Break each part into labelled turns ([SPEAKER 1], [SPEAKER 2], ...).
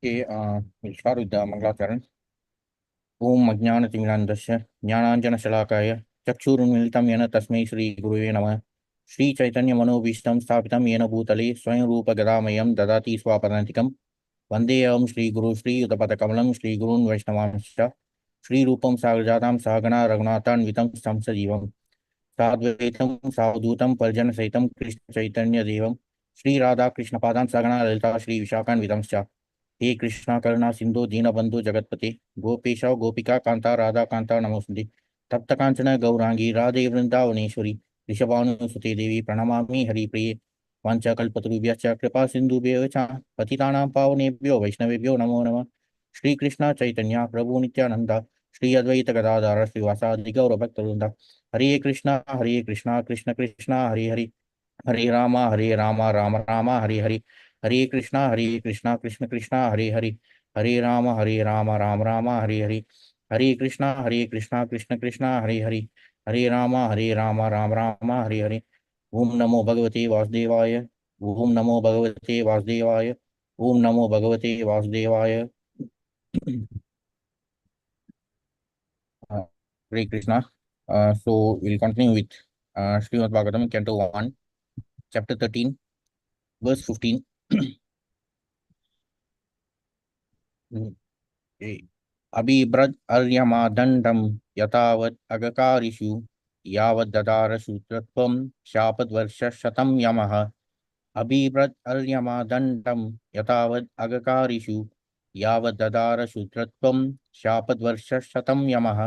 [SPEAKER 1] Okay, we'll start with the Mangalacharan. Om Ajnana-Timirandasya Jnananjana-Shalakaya Chakshurunmilitam Yena Tasmai Shri Guruve Namah Shri Chaitanya Manobhishtam Sthapitam Yena Bhutale Swayam Rupa Gadamayam Dadati Swapadantikam Vandeyam Shri Guru Shri Udapatakamalam Shri Gurun Vaishnavanscha Shri Rupam Sagrajatam Sahagana Raghunathan Vitam Samsajivam Sadvaitam Savdutam Parjana Saitam Krishna Chaitanya Devam Shri Radha Krishna Padam Sagana Lalita Shri Vishakan Vidamscha हे कृष्णा करुणा सिंधु दीनबंधु जगतपति गोपेश गोपिका कांता राधा कांता नमोस्तुते तप्त कांचन गौरांगी राधे वृंदावनेश्वरी ऋषभानुसुते देवी प्रणमामि हरिप्रिये वाञ्छाकल्पतरुभ्यश्च कृपा सिन्धुभ्यः च पतितानां पावनेभ्यो वैष्णवेभ्यो नमो नमः श्री कृष्ण चैतन्य प्रभु नित्यानंद श्री अद्वैत गदाधर श्रीवासादि गौरभक्तवृंद हरे कृष्णा कृष्ण कृष्णा हरे हरे हरे राम राम राम हरे हरे हरे कृष्णा कृष्ण कृष्णा हरे राम राम राम हरे हरे कृष्णा कृष्ण कृष्णा हरे राम राम राम हरे ओम नमो भगवते वासुदेवाय ओम नमो भगवते वासुदेवाय ओम नमो भगवते वासुदेवाय Hare Krishna. So we'll continue with Śrīmad-Bhāgavatam, Canto 1, Chapter 13, verse 15. अभिब्रद Aryama दंडम यतावत् अगकारिषु यावत् ददारसु तत्त्वं शापद्वर्ष शतं यमः अभिब्रद अर्यमा दंडम यतावत् अगकारिषु यावत् ददारसु तत्त्वं शापद्वर्ष शतं यमः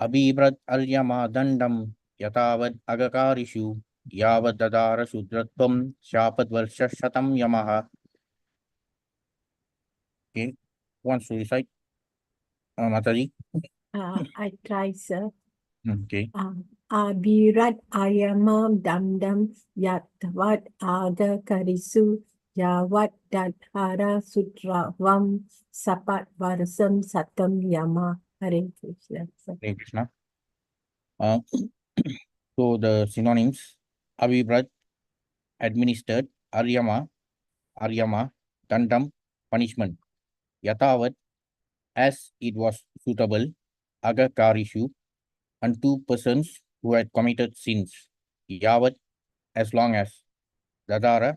[SPEAKER 1] अभिब्रद अर्यमा दंडम यतावत् अगकारिषु यावत् ददारसु तत्त्वं शापद्वर्ष शतं यमः. Okay, who wants to recite? Mataji.
[SPEAKER 2] I try, sir.
[SPEAKER 1] Okay.
[SPEAKER 2] Abhirat ayamam damdam yatvat aga karisu yavat dadhara sutravam sapat varasam satam yama. Hare Krishna.
[SPEAKER 1] Hare Krishna. So the synonyms: Abhibrat, administered; Aryama, Dandam, punishment; Yatavat, as it was suitable; Agakarishu, unto persons who had committed sins; Yavat, as long as; Dadara,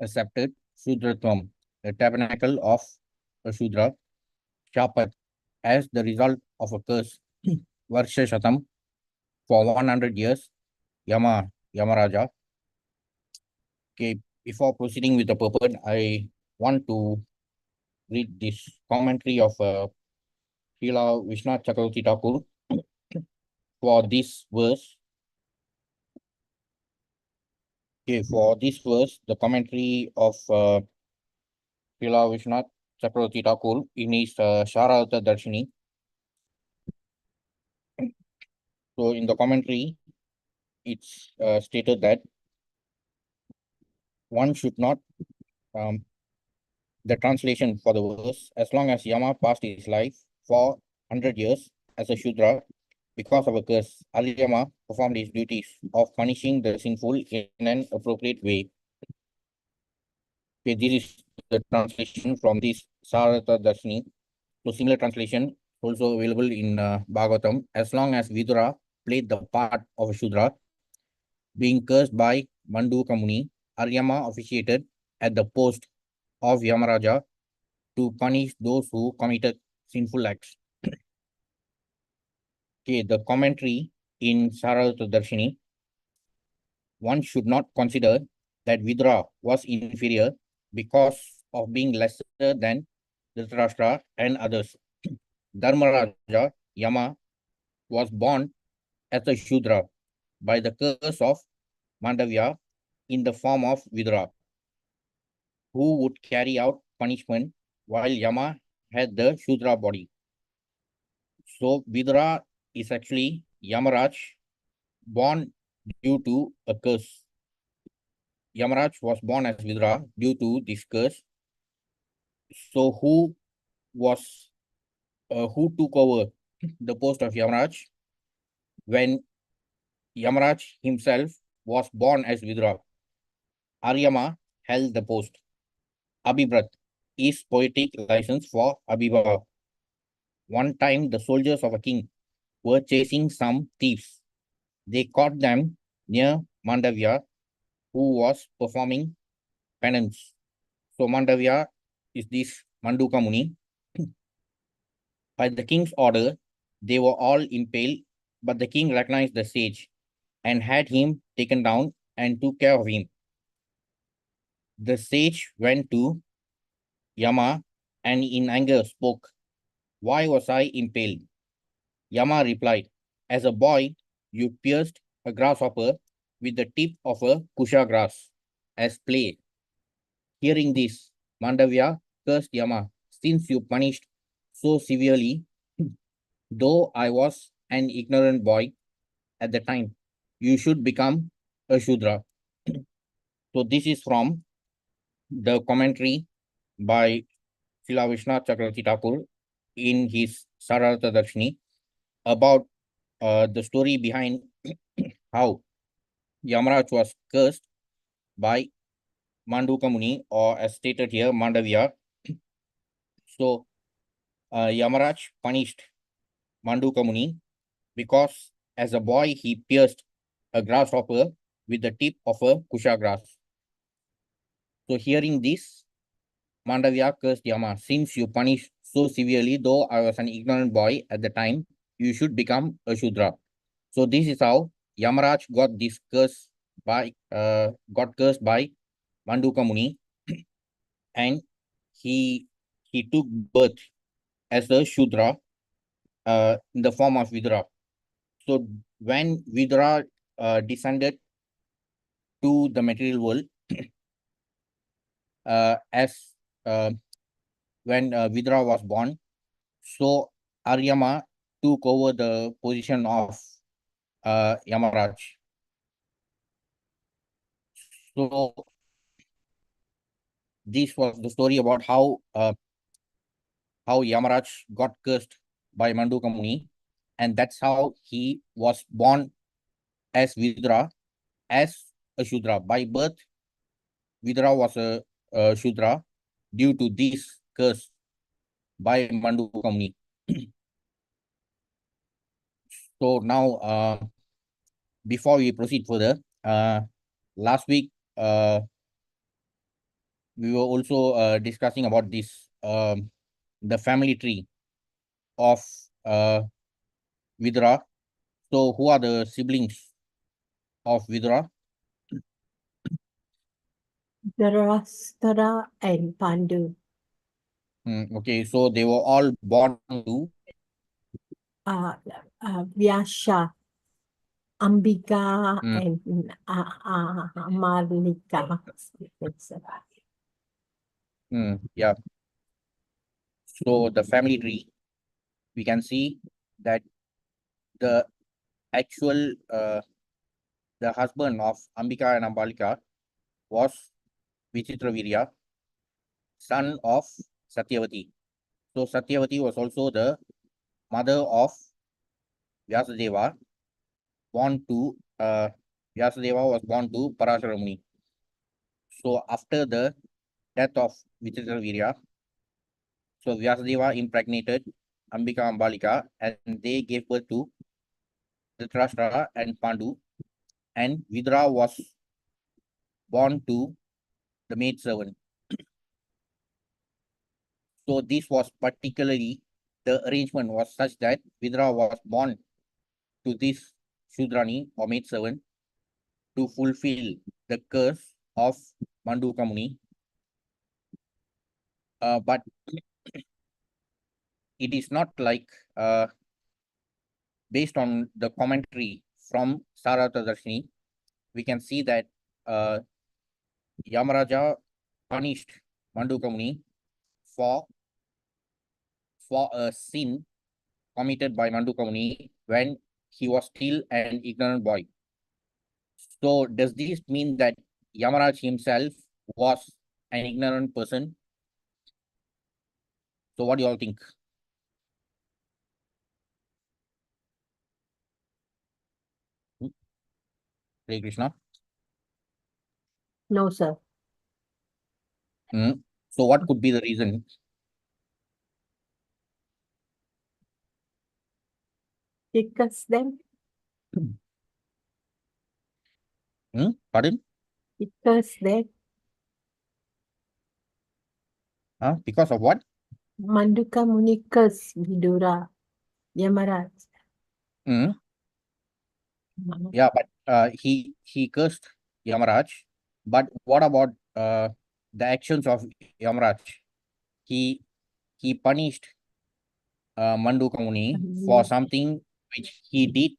[SPEAKER 1] accepted; Sudratvam, the tabernacle of a Shudra; Shapat, as the result of a curse; Varsha Shatam, for 100 years; Yamaraja. Okay, before proceeding with the purport, I want to read this commentary of Srila Vishwanath Chakravarti Thakur for this verse. Okay, for this verse, the commentary of Srila Vishwanath Chakravarti Thakur in his Sharartha Darshini. So in the commentary, it's stated that one should not, the translation for the verse, as long as Yama passed his life for 100 years as a Shudra, because of a curse, Aryama performed his duties of punishing the sinful in an appropriate way. Okay, this is the translation from this Sarata Darshini. So similar translation also available in Bhagavatam. As long as Vidura played the part of a Shudra, being cursed by Manduka Muni, Aryama officiated at the post of Yamaraja to punish those who committed sinful acts. Okay, the commentary in Sarartha Darshini, one should not consider that Vidura was inferior because of being lesser than Dhritarashtra and others. Dharmaraja, Yama, was born as a Shudra by the curse of Mandavya in the form of Vidura, who would carry out punishment while Yama had the Shudra body. So Vidura is actually Yamaraj born due to a curse. Yamaraj was born as Vidura due to this curse. So who took over the post of Yamaraj when Yamaraj himself was born as Vidura? Aryama held the post. Abhibrat is poetic license for Abhibhava. One time, the soldiers of a king were chasing some thieves. They caught them near Mandavya, who was performing penance. So Mandavya is this Manduka Muni. By the king's order, they were all impaled, but the king recognized the sage and had him taken down and took care of him. The sage went to Yama and in anger spoke, "Why was I impaled?" Yama replied, "As a boy, you pierced a grasshopper with the tip of a kusha grass as play." Hearing this, Mandavya cursed Yama, "Since you punished so severely, though I was an ignorant boy at the time, you should become a Shudra." So this is from the commentary by Srila Vishnath Chakravarti Thakur in his Sarartha Darshini about the story behind how Yamaraj was cursed by Manduka Muni, or as stated here, Mandavya. So Yamaraj punished Manduka Muni because as a boy he pierced a grasshopper with the tip of a kusha grass. So hearing this, Mandavya cursed Yama, "Since you punished so severely, though I was an ignorant boy at the time, you should become a Shudra." So this is how Yamaraj got this curse got cursed by Manduka Muni, and he took birth as a Shudra in the form of Vidura. So when Vidura descended to the material world, as when Vidura was born, so Aryama took over the position of Yamaraj. So this was the story about how Yamaraj got cursed by Manduka Muni, and that's how he was born as Vidura, as a Shudra. By birth, Vidura was a Shudra due to this curse by Manduka Muni. So now, before we proceed further, last week we were also discussing about this the family tree of Vidura. So who are the siblings of Vidura?
[SPEAKER 2] Dharasthara and Pandu.
[SPEAKER 1] Okay, so they were all born to
[SPEAKER 2] Vyasha, Ambika,
[SPEAKER 1] Mm.
[SPEAKER 2] and Malika.
[SPEAKER 1] Yeah. So the family tree, we can see that the actual the husband of Ambika and Ambalika was Vichitravirya, son of Satyavati. So Satyavati was also the mother of Vyasadeva, born to Vyasadeva was born to Parashara Muni. So after the death of Vichitravirya, so Vyasadeva impregnated Ambika Ambalika, and they gave birth to Dhritarashtra and Pandu, and Vidra was born to the maidservant. So this was particularly, the arrangement was such that Vidra was born to this Shudrani or maidservant to fulfill the curse of Manduka Muni. But it is not like based on the commentary from Saratadarshini, we can see that Yamaraja punished Mandukamuni for a sin committed by Mandukamuni when he was still an ignorant boy. So does this mean that Yamaraj himself was an ignorant person? So what do you all think? Hare Krishna.
[SPEAKER 2] No, sir.
[SPEAKER 1] So what could be the reason?
[SPEAKER 2] Because then,
[SPEAKER 1] Pardon?
[SPEAKER 2] because then,
[SPEAKER 1] Because of what?
[SPEAKER 2] Manduka Muni cursed Vidura, Yamaraj.
[SPEAKER 1] Yeah, but he cursed Yamaraj. But what about the actions of Yamaraj? He punished Mandukamuni for something which he did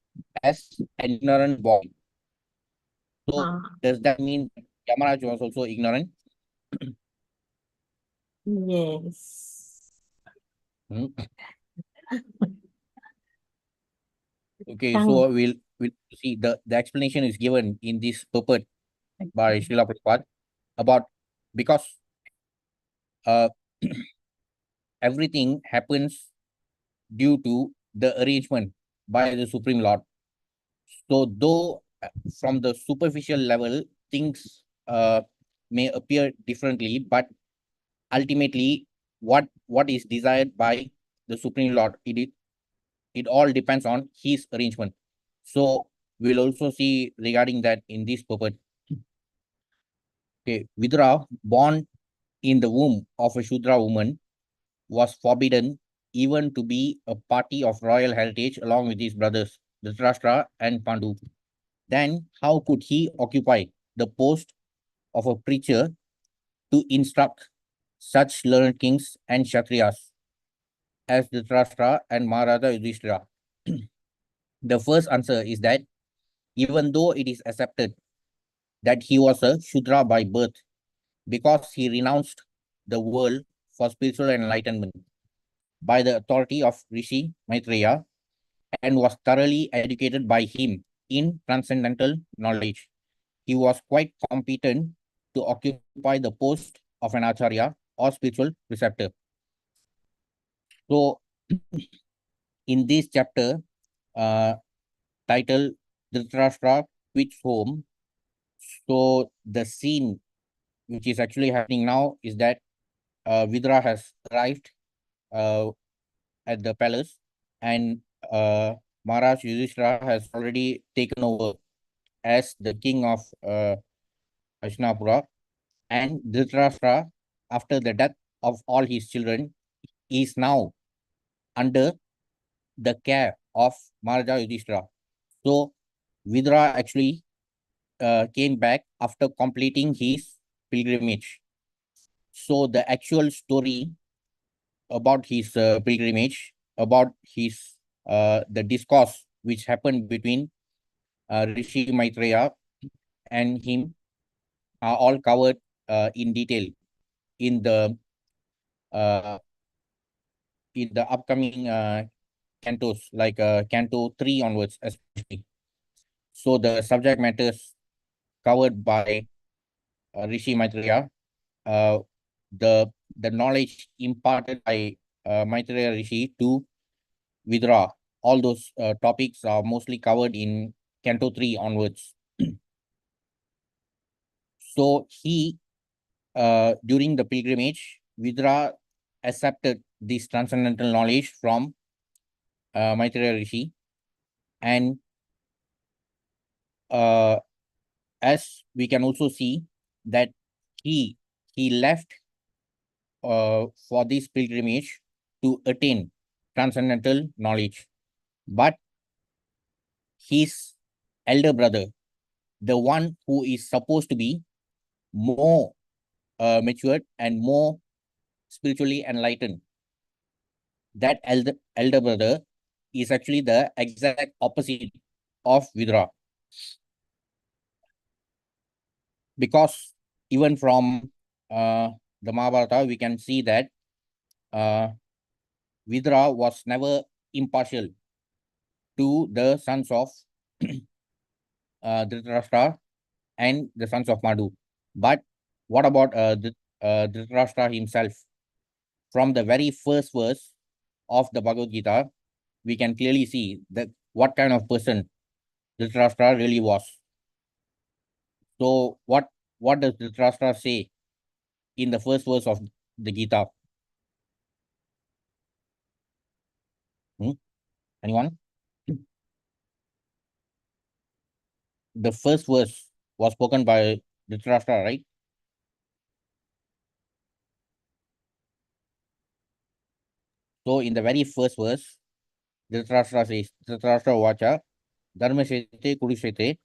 [SPEAKER 1] as an ignorant boy. So does that mean Yamaraj was also ignorant?
[SPEAKER 2] Yes.
[SPEAKER 1] Okay, so we'll see the explanation is given in this purport by Srila Prabhupada about because everything happens due to the arrangement by the Supreme Lord. So though from the superficial level things may appear differently, but ultimately what is desired by the Supreme Lord, it all depends on his arrangement. So we'll also see regarding that in this purport. Okay, Vidura, born in the womb of a Shudra woman, was forbidden even to be a party of royal heritage along with his brothers, Dhritarashtra and Pandu. Then how could he occupy the post of a preacher to instruct such learned kings and Kshatriyas as Dhritarashtra and Maharaja Yudhishthira? The first answer is that even though it is accepted that he was a Shudra by birth, because he renounced the world for spiritual enlightenment by the authority of Rishi Maitreya and was thoroughly educated by him in transcendental knowledge, he was quite competent to occupy the post of an Acharya or spiritual preceptor. So, in this chapter, titled Dhritarashtra Quits Home, so the scene which is actually happening now is that Vidura has arrived at the palace and Maharaj Yudhishthira has already taken over as the king of Hastinapura, and Dhritarashtra, after the death of all his children, is now under the care of Maharaja Yudhishthira. So Vidura actually came back after completing his pilgrimage. So the actual story about his pilgrimage, about his the discourse which happened between Rishi Maitreya and him are all covered in detail in the upcoming cantos, like canto 3 onwards especially. So the subject matters covered by Rishi Maitreya, the knowledge imparted by Maitreya Rishi to Vidura, all those topics are mostly covered in canto 3 onwards. So he, during the pilgrimage, Vidura accepted this transcendental knowledge from Maitreya Rishi, and as we can also see that he left for this pilgrimage to attain transcendental knowledge, but his elder brother, the one who is supposed to be more matured and more spiritually enlightened, that elder brother is actually the exact opposite of Vidura. Because even from the Mahabharata, we can see that Vidura was never impartial to the sons of Dhritarashtra and the sons of Madhu. But what about Dhritarashtra himself? From the very first verse of the Bhagavad Gita, we can clearly see that what kind of person Dhritarashtra really was. So what does Dhritarashtra say in the first verse of the Gita? Anyone? The first verse was spoken by Dhritarashtra, right? So in the very first verse, Dhritarashtra says, Dhritarashtra Vacha, Dharma Shete Kurushete,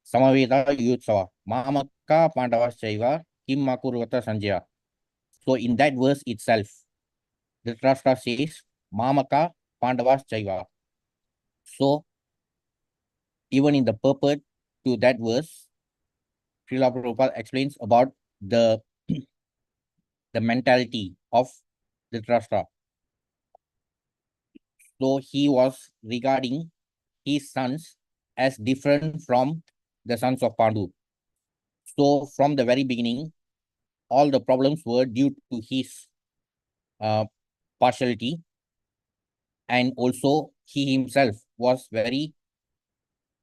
[SPEAKER 1] Samaveda Yutsava, Mamaka Pandavaschaiva, Kim Makurvata Sanjaya. So in that verse itself, Dhritarashtra says, Mamaka Pandavaschaiva. So even in the purport to that verse, Srila Prabhupada explains about the mentality of Dhritarashtra. So he was regarding his sons as different from the sons of Pandu. So from the very beginning, all the problems were due to his partiality, and also he himself was a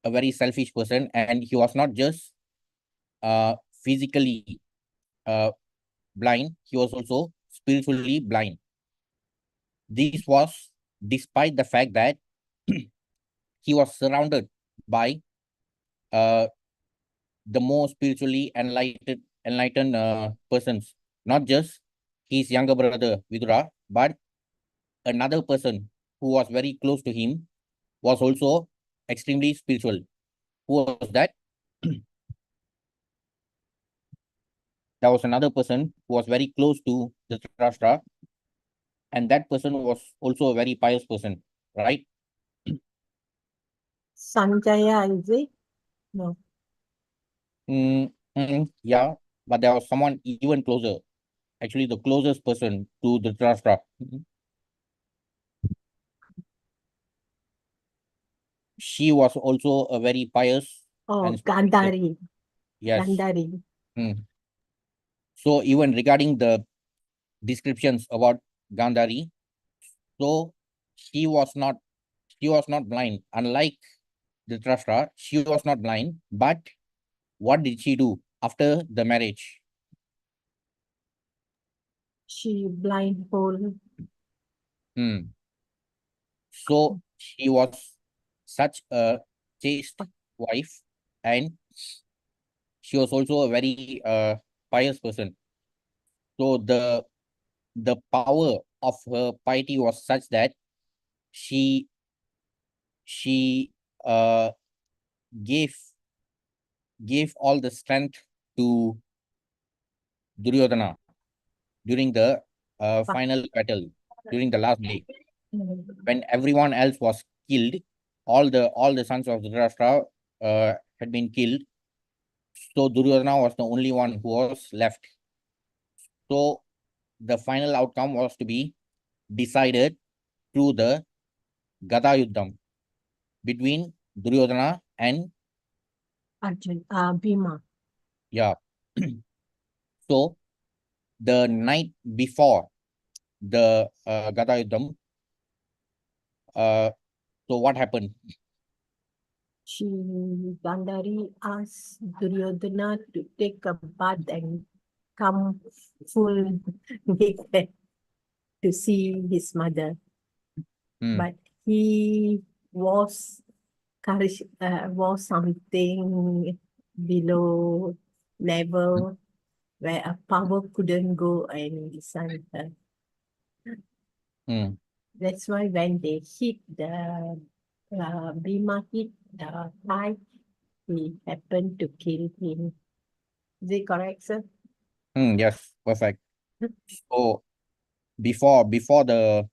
[SPEAKER 1] very selfish person, and he was not just physically blind, he was also spiritually blind. This was despite the fact that he was surrounded by the more spiritually enlightened persons, not just his younger brother Vidura, but another person who was very close to him was also extremely spiritual. Who was that? There was another person who was very close to Dhritarashtra, and that person was also a very pious person, right?
[SPEAKER 2] Sanjaya, is it? No.
[SPEAKER 1] Yeah, but there was someone even closer, actually the closest person to Dhritarashtra. She was also a very pious
[SPEAKER 2] Oh,
[SPEAKER 1] and spiritual.
[SPEAKER 2] Gandhari.
[SPEAKER 1] Yes.
[SPEAKER 2] Gandhari.
[SPEAKER 1] So even regarding the descriptions about Gandhari, so she was not blind. Unlike Dhritarashtra, she was not blind. But what did she do after the marriage?
[SPEAKER 2] She blindfold.
[SPEAKER 1] So she was such a chaste wife, and she was also a very pious person. So the power of her piety was such that she uh, gave all the strength to Duryodhana during the final battle, during the last day, when everyone else was killed. All the sons of Dhritarashtra had been killed. So Duryodhana was the only one who was left. So the final outcome was to be decided through the Gada Yuddham between Duryodhana and
[SPEAKER 2] Arjun, Bhima.
[SPEAKER 1] Yeah. So the night before the Gada Yuddham, so what happened?
[SPEAKER 2] Gandhari asked Duryodhana to take a bath and come full naked to see his mother. But he was something below level where a power couldn't go and discern her. That's why when they hit the Bhima hit the thigh, he happened to kill him. Is it correct, sir?
[SPEAKER 1] Yes, perfect. So before the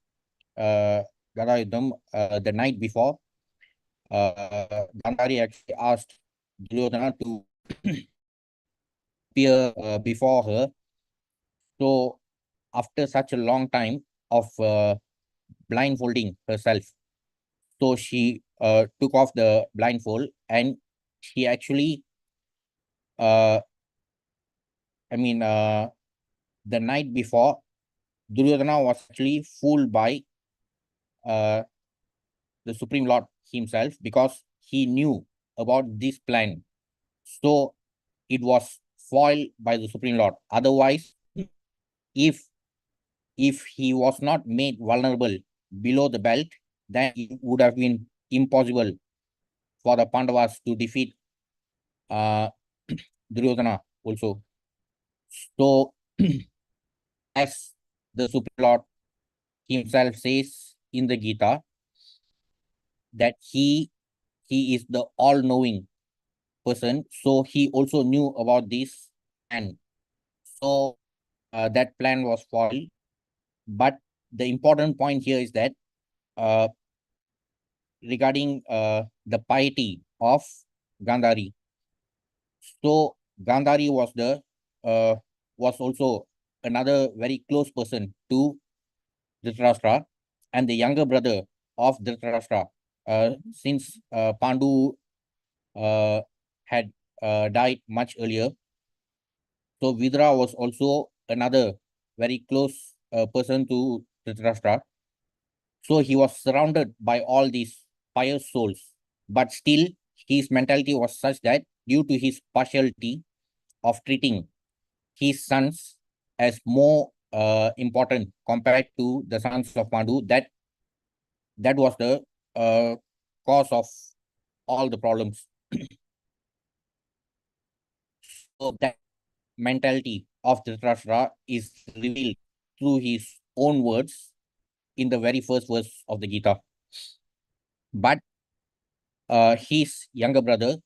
[SPEAKER 1] Gada Yuddham, the night before, Gandhari actually asked Duryodhana to appear before her. So after such a long time of blindfolding herself, so she took off the blindfold and she actually, uh, the night before, Duryodhana was actually fooled by uh, the Supreme Lord himself because he knew about this plan. So it was foiled by the Supreme Lord. Otherwise, if he was not made vulnerable below the belt, then it would have been impossible for the Pandavas to defeat Duryodhana also. So, as the Supreme Lord himself says in the Gita, that he is the all-knowing person, so he also knew about this plan. So that plan was foiled. But the important point here is that uh, regarding the piety of Gandhari. So Gandhari was also another very close person to Dhritarashtra and the younger brother of Dhritarashtra. Since Pandu had died much earlier, so Vidra was also another very close person to Dhritarashtra. So he was surrounded by all these pious souls, but still his mentality was such that due to his partiality of treating his sons as more important compared to the sons of Pandu, that was the cause of all the problems. So that mentality of Dhritarashtra is revealed through his own words in the very first verse of the Gita. But his younger brother,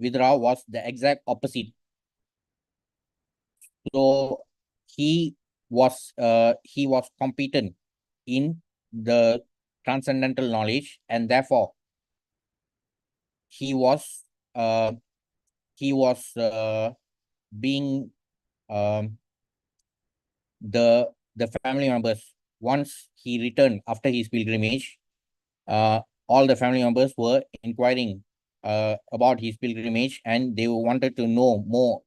[SPEAKER 1] Vidra, was the exact opposite. So he was competent in the transcendental knowledge, and therefore he was uh, being um, the family members. Once he returned after his pilgrimage, all the family members were inquiring about his pilgrimage, and they wanted to know more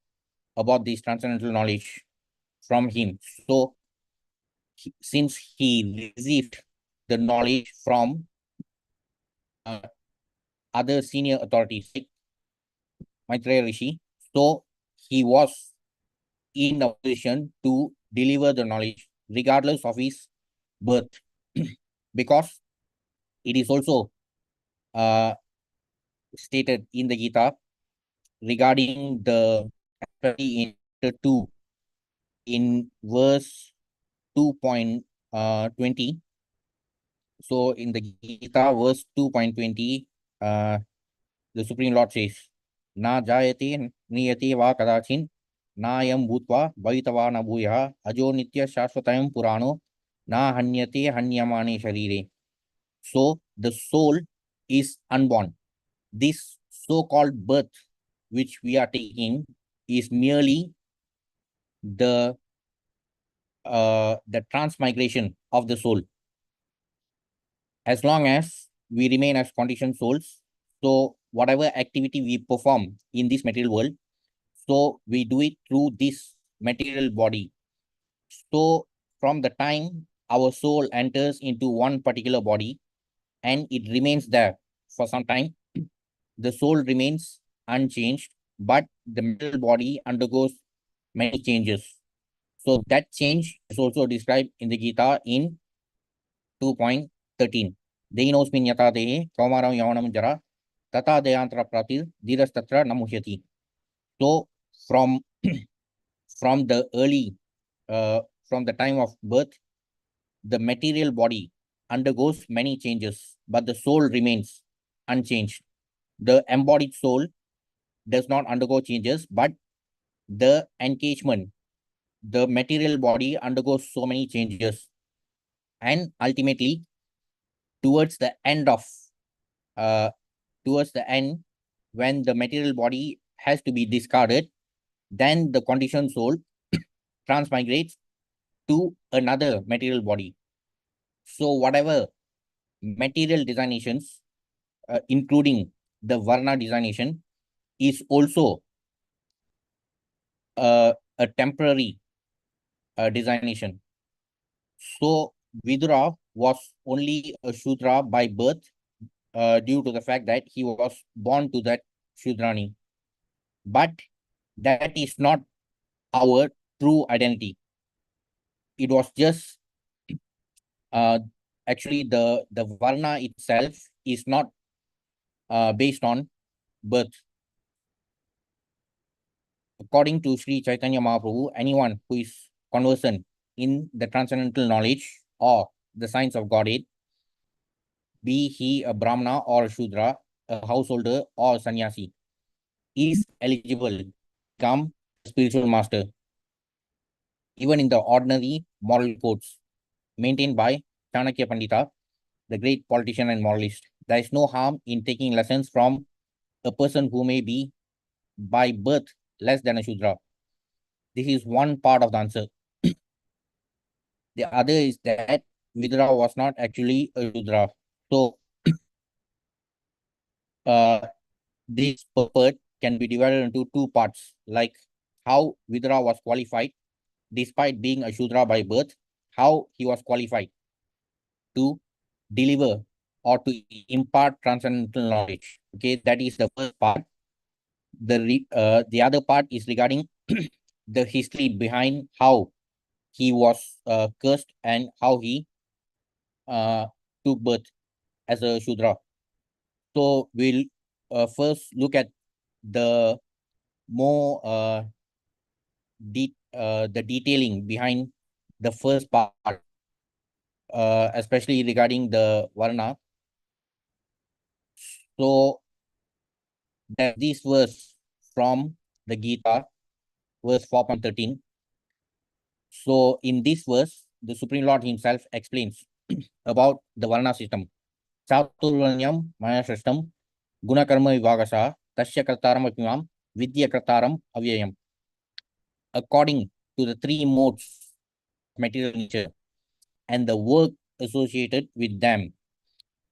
[SPEAKER 1] about this transcendental knowledge from him. So since he received the knowledge from uh, other senior authorities like Maitreya Rishi, so he was in a position to deliver the knowledge regardless of his birth, because it is also uh, stated in the Gita regarding the in chapter 2 in verse 2.20. So in the Gita verse 2.20, the Supreme Lord says, Na jayate niyate va kadachin nayam bhutva bhavitava na bhuyaha ajo nitya shashvatayam purano na hanyate hanyamane sharire. So the soul is unborn. This so-called birth which we are taking is merely the transmigration of the soul. As long as we remain as conditioned souls, so whatever activity we perform in this material world, so we do it through this material body. So from the time our soul enters into one particular body and it remains there for some time, the soul remains unchanged, but the material body undergoes many changes. So that change is also described in the Gita in 2.13. Dehinosmin yata dehe kaumaram yavanam jara tata deyantra pratir dhirastatra namuhyati. So from from the early from the time of birth, the material body undergoes many changes, but the soul remains unchanged. The embodied soul does not undergo changes, but the engagement, the material body undergoes so many changes. And ultimately, towards the end of towards the end, when the material body has to be discarded, then the conditioned soul transmigrates to another material body. So whatever material designations, including the Varna designation, is also a temporary designation. So Vidura was only a Shudra by birth due to the fact that he was born to that Shudrani. But that is not our true identity. It was just actually the Varna itself is not based on birth. According to Sri Chaitanya Mahaprabhu, anyone who is conversant in the transcendental knowledge or the science of Godhead, be he a Brahmana or a Shudra, a householder or a sannyasi, is eligible to become a spiritual master, even in the ordinary moral codes maintained by Chanakya Pandita, the great politician and moralist. There is no harm in taking lessons from a person who may be by birth less than a Shudra. This is one part of the answer. The other is that Vidura was not actually a Shudra. So this purport can be divided into two parts, like how Vidura was qualified despite being a Shudra by birth, how he was qualified to deliver or to impart transcendental knowledge. Okay, that is the first part. The other part is regarding the history behind how he was cursed and how he took birth as a Shudra. So we'll first look at the more the detailing behind the first part, especially regarding the Varna. So that this verse from the Gita, verse 4.13. So in this verse, the Supreme Lord himself explains about the Varna system. Chaturvanyam Maya system, Gunakarma Vivagasa, Tasya Kartaram Apimam, Vidya Kartaram Avyayam. According to the three modes of material nature and the work associated with them,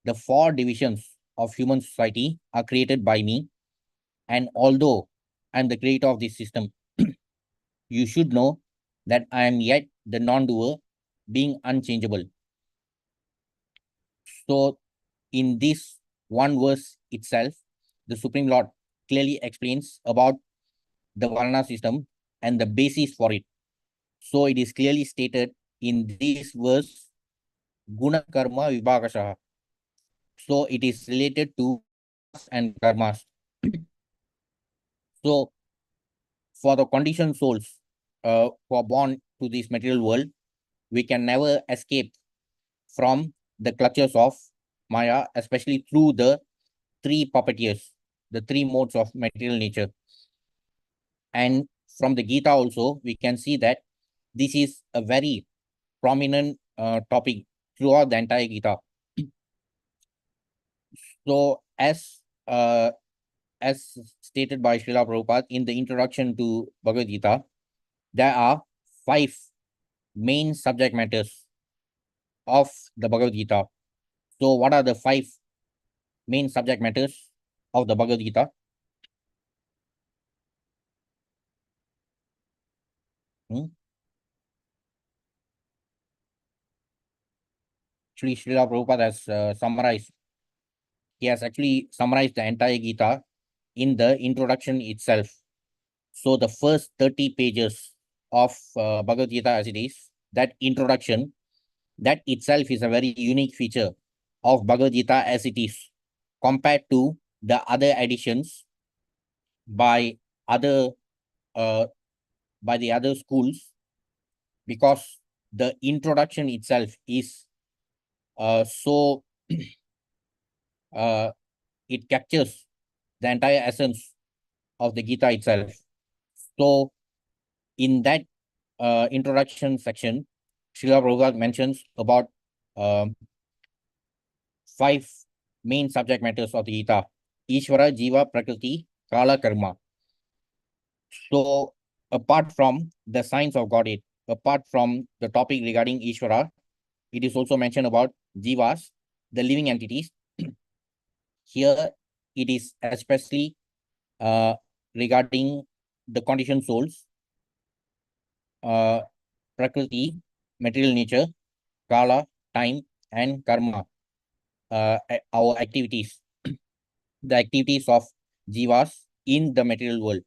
[SPEAKER 1] the four divisions of human society are created by me. And although I am the creator of this system, you should know that I am yet the non-doer, being unchangeable. So in this one verse itself, the Supreme Lord clearly explains about the Varna system and the basis for it. So it is clearly stated in this verse, Guna Karma Vibhagasaha. So it is related to gunas and karmas. So for the conditioned souls who are born to this material world, we can never escape from the clutches of Maya, especially through the three puppeteers, the three modes of material nature. And from the Gita also, we can see that this is a very prominent topic throughout the entire Gita. So as stated by Srila Prabhupada in the introduction to Bhagavad Gita, there are 5 main subject matters of the Bhagavad Gita. So what are the 5 main subject matters of the Bhagavad Gita? Actually, Srila Prabhupada has summarized. He has actually summarized the entire Gita in the introduction itself. So the first 30 pages of Bhagavad Gita as it is, that introduction, that itself is a very unique feature of Bhagavad Gita as it is, compared to the other editions by other the other schools, because the introduction itself is so it captures the entire essence of the Gita itself. So in that introduction section, Srila Prabhupada mentions about 5 main subject matters of the Gita: Ishvara, Jiva, Prakriti, Kala, Karma. So, apart from the science of Godhead, apart from the topic regarding Ishvara, it is also mentioned about Jivas, the living entities. Here, it is especially regarding the conditioned souls, Prakriti, material nature, Kala, time, and Karma, our activities, the activities of Jivas in the material world.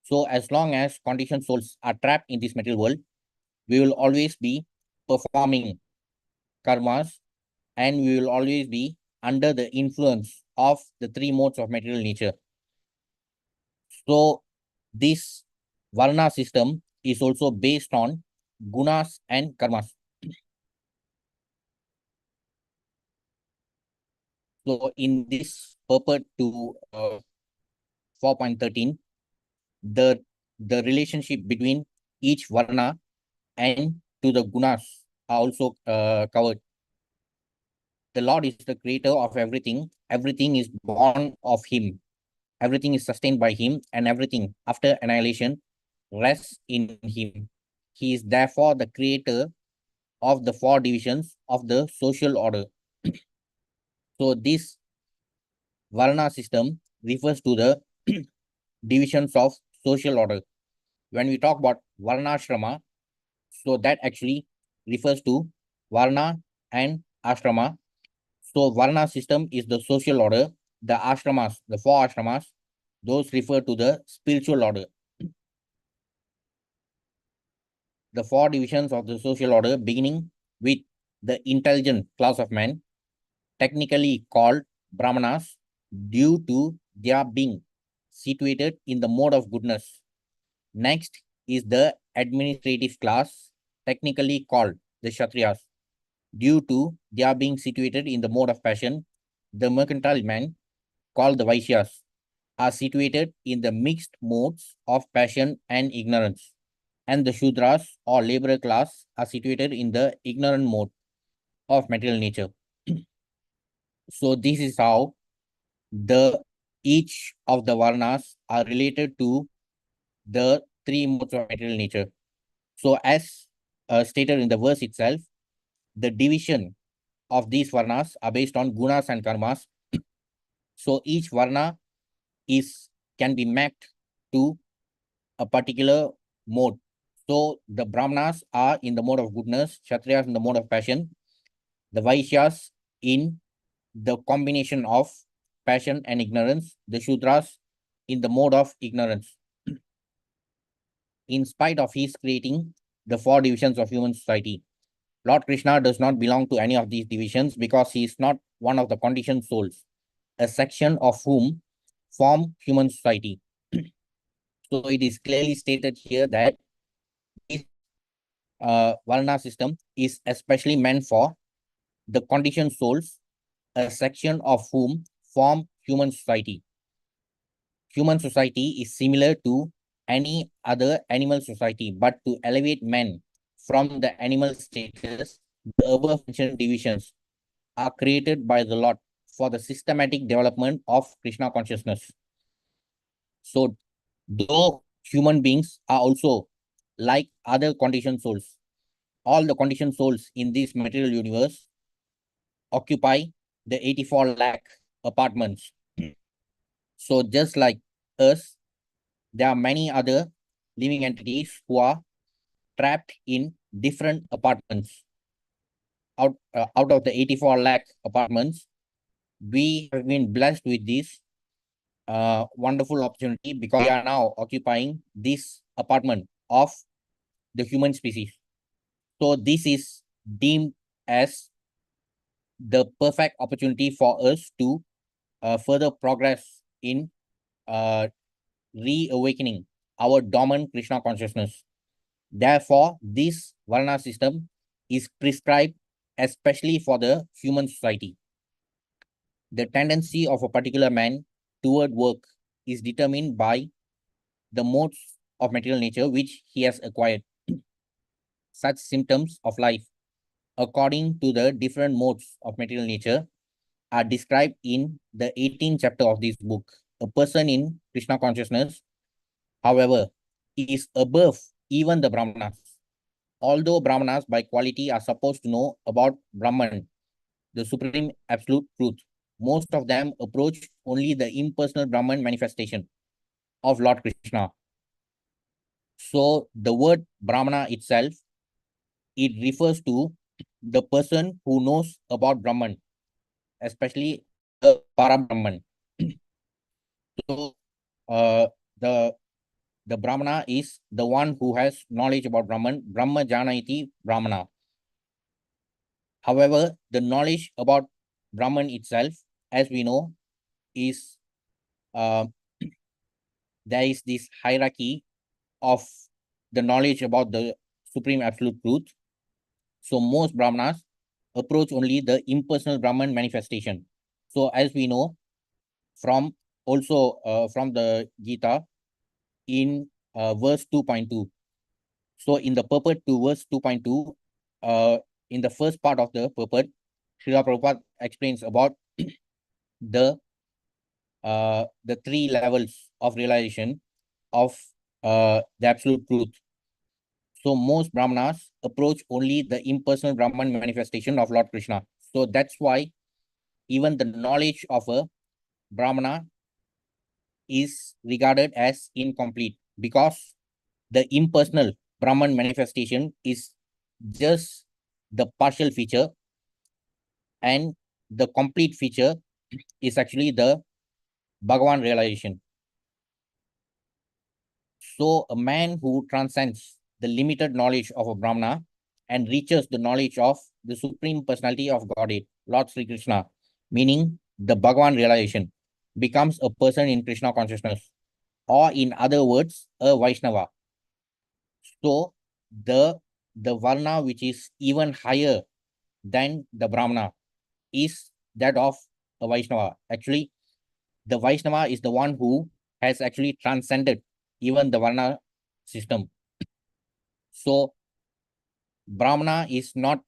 [SPEAKER 1] So as long as conditioned souls are trapped in this material world, we will always be performing karmas, and we will always be under the influence of the 3 modes of material nature. So this Varna system is also based on gunas and karmas. So in this purport to 4.13, the relationship between each Varna and to the gunas are also covered. The Lord is the creator of everything. Everything is born of him. Everything is sustained by him, and everything after annihilation rests in him. He is therefore the creator of the 4 divisions of the social order. So this Varna system refers to the divisions of social order. When we talk about Varnashrama, so that actually refers to Varna and Ashrama. So Varna system is the social order. The ashramas, the 4 ashramas, those refer to the spiritual order. The 4 divisions of the social order, beginning with the intelligent class of men, technically called Brahmanas, due to their being situated in the mode of goodness. Next is the administrative class, technically called the Kshatriyas, due to their being situated in the mode of passion. The mercantile men, called the Vaishyas, are situated in the mixed modes of passion and ignorance. And the Shudras or laborer class are situated in the ignorant mode of material nature. So this is how the each of the Varnas are related to the 3 modes of material nature. So as stated in the verse itself, the division of these Varnas are based on gunas and karmas. So each Varna can be mapped to a particular mode. So the Brahmanas are in the mode of goodness, Kshatriyas in the mode of passion, the Vaishyas in the combination of passion and ignorance, the Shudras in the mode of ignorance. In spite of his creating the 4 divisions of human society, Lord Krishna does not belong to any of these divisions because he is not one of the conditioned souls, a section of whom form human society. So it is clearly stated here that this Varna system is especially meant for the conditioned souls, a section of whom form human society. Human society is similar to any other animal society, but to elevate men from the animal status, the above mentioned divisions are created by the Lord for the systematic development of Krishna consciousness. So, though human beings are also like other conditioned souls, all the conditioned souls in this material universe occupy the 84 lakh apartments. So just like us, there are many other living entities who are trapped in different apartments. Out of the 84 lakh apartments, we have been blessed with this wonderful opportunity because we are now occupying this apartment of the human species. So this is deemed as the perfect opportunity for us to further progress in reawakening our dormant Krishna consciousness. Therefore, this Varna system is prescribed especially for the human society. The tendency of a particular man toward work is determined by the modes of material nature which he has acquired. Such symptoms of life, according to the different modes of material nature, are described in the 18th chapter of this book. A person in Krishna consciousness, however, is above even the Brahmanas. Although Brahmanas by quality are supposed to know about Brahman, the supreme absolute truth, most of them approach only the impersonal Brahman manifestation of Lord Krishna. So the word Brahmana itself, it refers to the person who knows about Brahman, especially the Parabrahman. So the Brahmana is the one who has knowledge about Brahman, Brahma Jana iti Brahmana. However, the knowledge about Brahman itself, as we know, is uh, there is this hierarchy of the knowledge about the supreme absolute truth. So most Brahmanas approach only the impersonal Brahman manifestation. So as we know from also from the Gita in verse 2.2. So in the purport to verse 2.2, in the first part of the purport, Srila Prabhupada explains about the three levels of realization of the absolute truth. So most Brahmanas approach only the impersonal Brahman manifestation of Lord Krishna. So that's why even the knowledge of a Brahmana is regarded as incomplete, because the impersonal Brahman manifestation is just the partial feature, and the complete feature is actually the Bhagavan realization. So a man who transcends the limited knowledge of a Brahmana and reaches the knowledge of the Supreme Personality of Godhead, Lord Sri Krishna, meaning the Bhagavan realization, becomes a person in Krishna consciousness, or in other words, a Vaishnava. So the Varna which is even higher than the Brahmana is that of a Vaishnava. Actually, the Vaishnava is the one who has actually transcended even the Varna system. So Brahmana is not,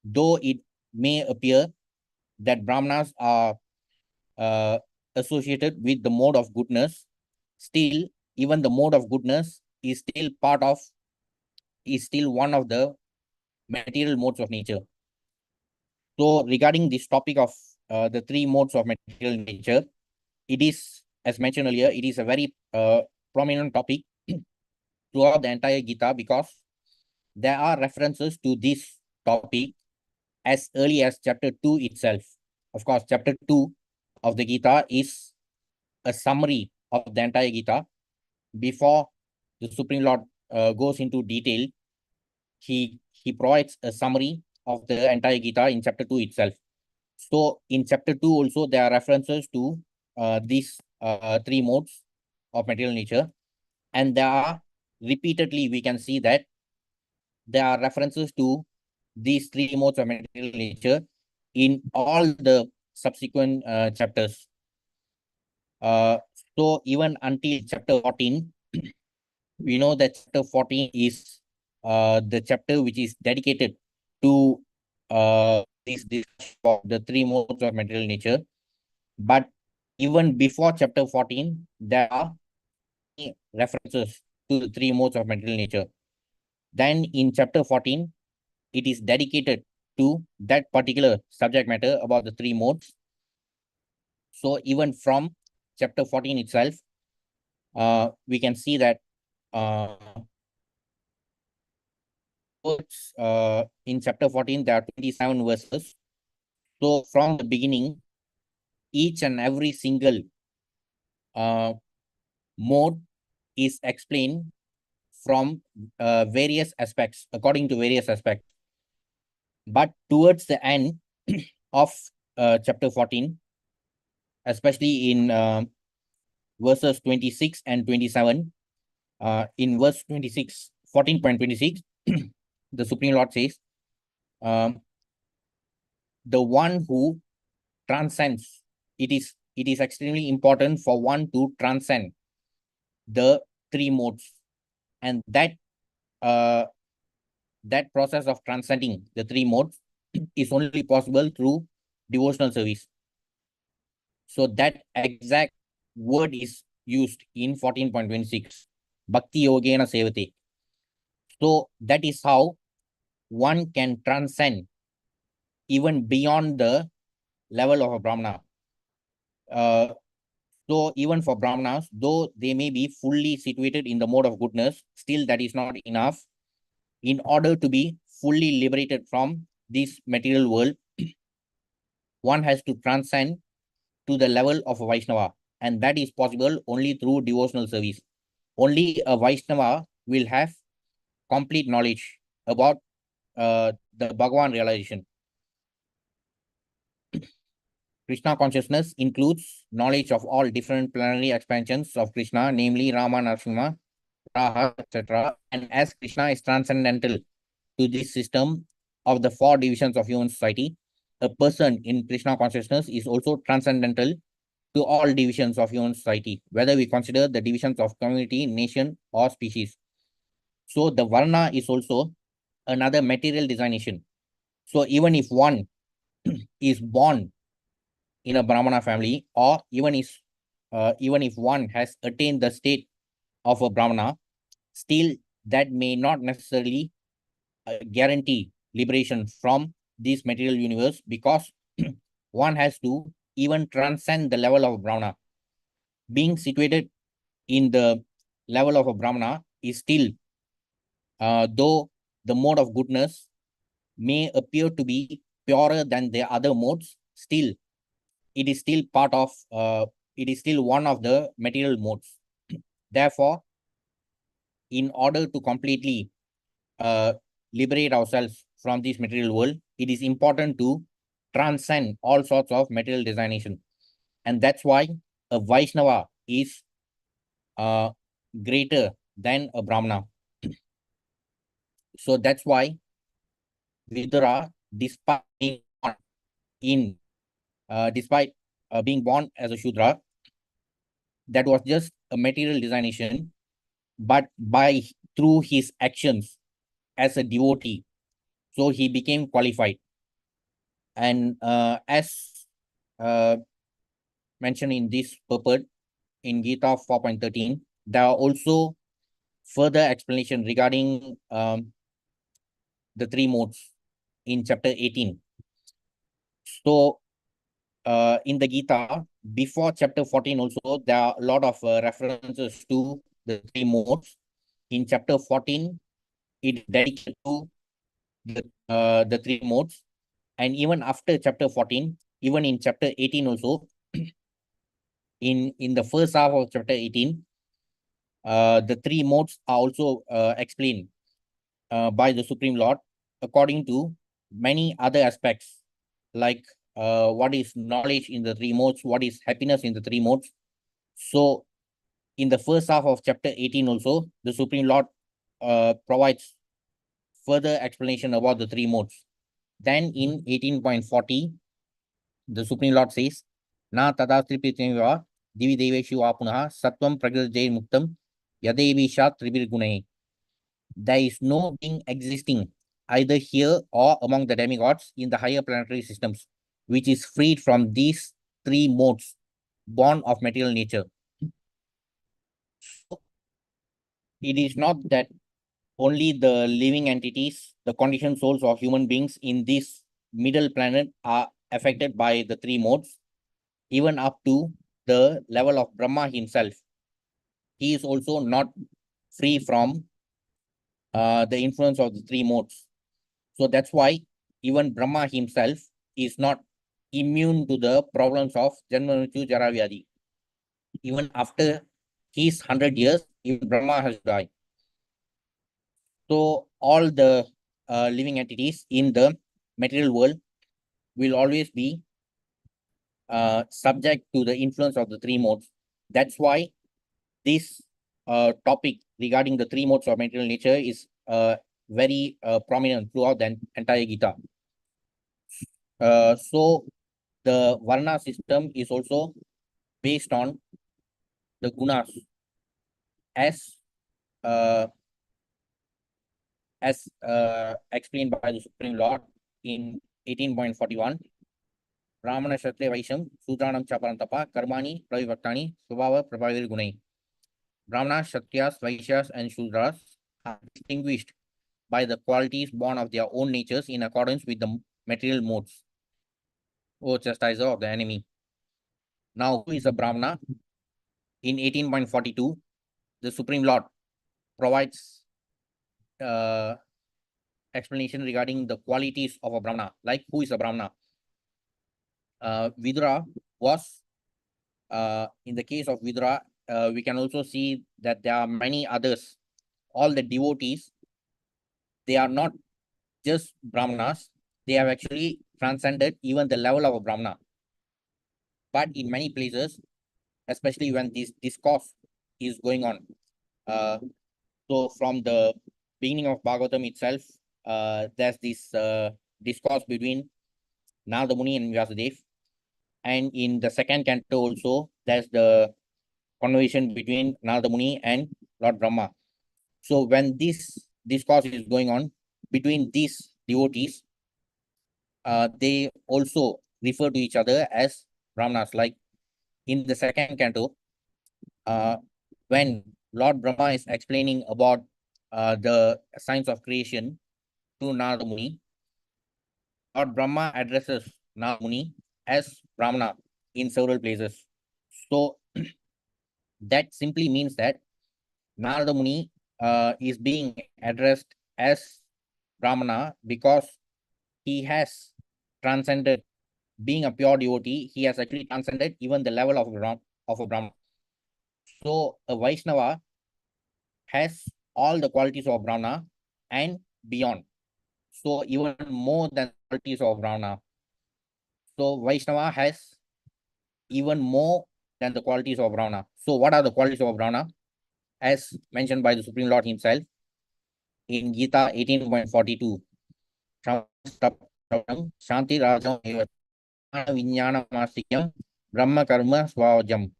[SPEAKER 1] though it may appear that Brahmanas are associated with the mode of goodness, still even the mode of goodness is still one of the material modes of nature. So regarding this topic of the three modes of material nature, it is, as mentioned earlier, it is a very prominent topic throughout the entire Gita, because there are references to this topic as early as chapter 2 itself. Of course, chapter 2 of the Gita is a summary of the entire Gita. Before the Supreme Lord goes into detail, he provides a summary of the entire Gita in chapter 2 itself. So in chapter 2 also, there are references to these three modes of material nature. And there are repeatedly, we can see that there are references to these three modes of material nature in all the subsequent chapters. So even until chapter 14, we know that chapter 14 is the chapter which is dedicated to this of the three modes of material nature. But even before chapter 14, there are references to the three modes of material nature. Then in chapter 14, it is dedicated to that particular subject matter about the three modes. So even from chapter 14 itself, we can see that in chapter 14, there are 27 verses. So from the beginning, each and every single mode is explained from various aspects, according to various aspects. But towards the end of chapter 14, especially in verses 26 and 27, in verse 26, 14.26, the Supreme Lord says, the one who transcends, it is extremely important for one to transcend the three modes, and that process of transcending the three modes is only possible through devotional service. So that exact word is used in 14.26, Bhakti Yogena Sevate. So that is how one can transcend even beyond the level of a Brahmana. So even for Brahmanas, though they may be fully situated in the mode of goodness, still that is not enough. In order to be fully liberated from this material world, one has to transcend to the level of a Vaishnava, and that is possible only through devotional service. Only a Vaishnava will have complete knowledge about the Bhagavan realization. Krishna consciousness includes knowledge of all different plenary expansions of Krishna, namely Rama, Narasimha, Raha, etc. And as Krishna is transcendental to this system of the four divisions of human society, a person in Krishna consciousness is also transcendental to all divisions of human society, whether we consider the divisions of community, nation, or species. So the Varna is also another material designation. So even if one is born in a Brahmana family, or even if one has attained the state of a Brahmana, still that may not necessarily guarantee liberation from this material universe, because one has to even transcend the level of Brahmana. Being situated in the level of a Brahmana is still, though the mode of goodness may appear to be purer than the other modes, still it is still part of, it is still one of the material modes. Therefore, in order to completely liberate ourselves from this material world, it is important to transcend all sorts of material designation. And that's why a Vaishnava is greater than a Brahmana. So that's why Vidura, despite being born in, despite being born as a Shudra, that was just a material designation, but through his actions as a devotee, so he became qualified. And as mentioned in this purport in Gita 4.13, there are also further explanation regarding the three modes in chapter 18. So in the Gita, before chapter 14 also, there are a lot of references to the three modes. In chapter 14, it is dedicated to the three modes. And even after chapter 14, even in chapter 18 also, in the first half of chapter 18, the three modes are also explained by the Supreme Lord according to many other aspects, like what is knowledge in the three modes, what is happiness in the three modes. So in the first half of chapter 18 also, the Supreme Lord provides further explanation about the three modes. Then in 18.40, the Supreme Lord says, Na tada tripiteva divi deveshu apunaha sattvam prakriti muktam yadevisha tribir gunai. There is no being existing either here or among the demigods in the higher planetary systems, which is freed from these three modes born of material nature. So it is not that only the living entities, the conditioned souls of human beings in this middle planet are affected by the three modes, even up to the level of Brahma himself. He is also not free from the influence of the three modes. So that's why even Brahma himself is not immune to the problems of Janma Mrityu Jara Vyadi. Even after his 100 years, even Brahma has died. So all the living entities in the material world will always be subject to the influence of the three modes. That's why this topic regarding the three modes of material nature is very prominent throughout the entire Gita. So the Varna system is also based on the gunas, as uh, explained by the Supreme Lord in 18.41. Brahmana Kshatriya Vaishyam Sudranam cha Parantapa Karmani Pravivaktani Svabhava Prabhavir Gunai. Brahmanas, Kshatriyas, Vaishyas, and Shudras are distinguished by the qualities born of their own natures in accordance with the material modes. O chastiser of the enemy. Now, who is a Brahmana? In 18.42, the Supreme Lord provides explanation regarding the qualities of a Brahmana, like who is a Brahmana. Vidura was, in the case of Vidura, we can also see that there are many others. All the devotees, they are not just Brahmanas, they have actually transcended even the level of a Brahmana. But in many places, especially when this discourse is going on, so from the beginning of Bhagavatam itself, there's this discourse between Narada Muni and Vyasadeva. And in the second canto also, there's the conversation between Narada Muni and Lord Brahma. So when this discourse is going on between these devotees, they also refer to each other as Brahmanas. Like in the second canto, when Lord Brahma is explaining about the science of creation to Narada Muni, Lord Brahma addresses Narada Muni as Brahmana in several places. So that simply means that Narada Muni is being addressed as Brahmana because he has transcended being a pure devotee. He has actually transcended even the level of a Brahmana. So a Vaishnava has all the qualities of Brahmana and beyond. So even more than qualities of Brahmana. So Vaishnava has even more than the qualities of Brahmana. So what are the qualities of Brahmana? As mentioned by the Supreme Lord himself in Gita 18.42. Shanti Rajam Vinyana Mastikyam Brahma Karma Swajam.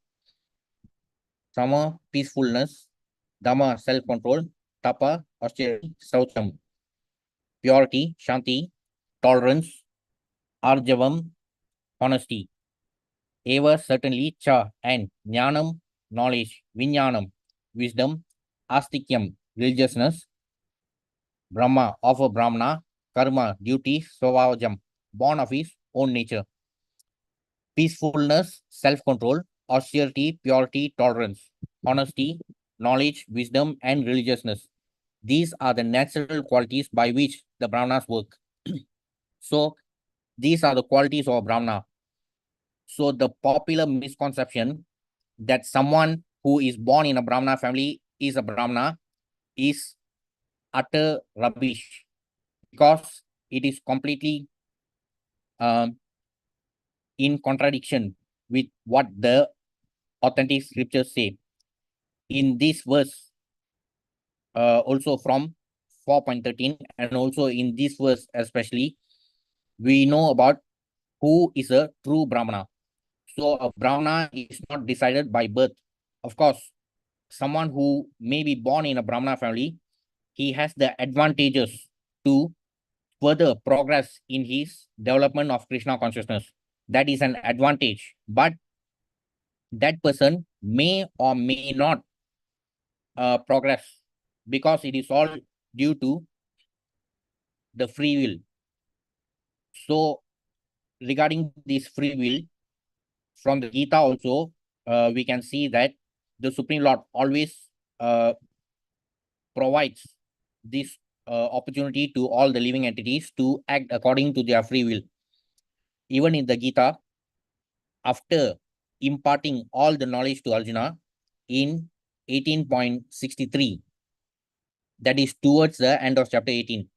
[SPEAKER 1] Sama, peacefulness. Dhamma, self-control. Tapa, austerity. Saucham, purity. Shanti, tolerance. Arjavam, honesty. Eva, certainly. Cha, and Jnanam, knowledge. Vinyanam, wisdom. Astikyam, religiousness. Brahma, of a Brahmana. Karma, duty. Svavajam, born of his own nature. Peacefulness, self-control. Austerity, purity, tolerance. Honesty, knowledge, wisdom, and religiousness. These are the natural qualities by which the Brahmanas work. So these are the qualities of Brahmana. So the popular misconception that someone who is born in a Brahmana family is a Brahmana is utter rubbish, because it is completely in contradiction with what the authentic scriptures say. In this verse, also from 4.13, and also in this verse especially, we know about who is a true Brahmana. So a Brahmana is not decided by birth. Of course, someone who may be born in a Brahmana family, he has the advantages to further progress in his development of Krishna consciousness. That is an advantage. But that person may or may not progress, because it is all due to the free will. So regarding this free will, from the Gita also, we can see that the Supreme Lord always provides this opportunity to all the living entities to act according to their free will. Even in the Gita, after imparting all the knowledge to Arjuna in 18.63, that is towards the end of chapter 18,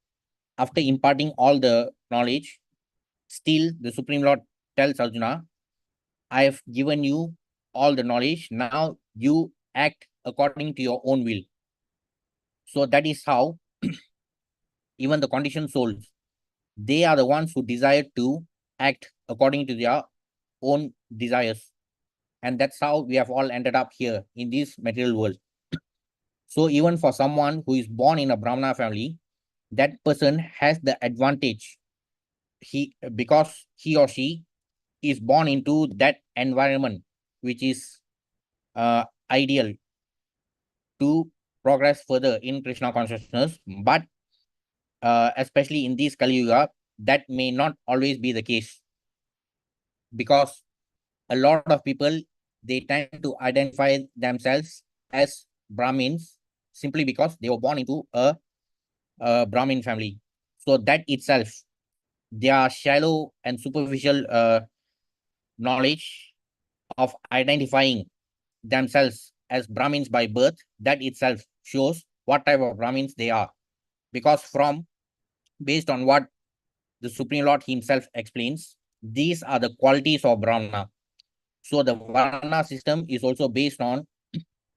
[SPEAKER 1] after imparting all the knowledge, still the Supreme Lord tells Arjuna, I have given you all the knowledge, now you act according to your own will. So that is how even the conditioned souls, they are the ones who desire to act according to their own desires. And that's how we have all ended up here in this material world. So even for someone who is born in a Brahmana family, that person has the advantage, because he or she is born into that environment which is ideal to progress further in Krishna consciousness, but especially in this Kali Yuga, that may not always be the case, because a lot of people, they tend to identify themselves as Brahmins simply because they were born into a Brahmin family. So that itself, their shallow and superficial knowledge of identifying themselves as Brahmins by birth, that itself shows what type of Brahmins they are. Because based on what the Supreme Lord himself explains, these are the qualities of Brahmana. So the Varna system is also based on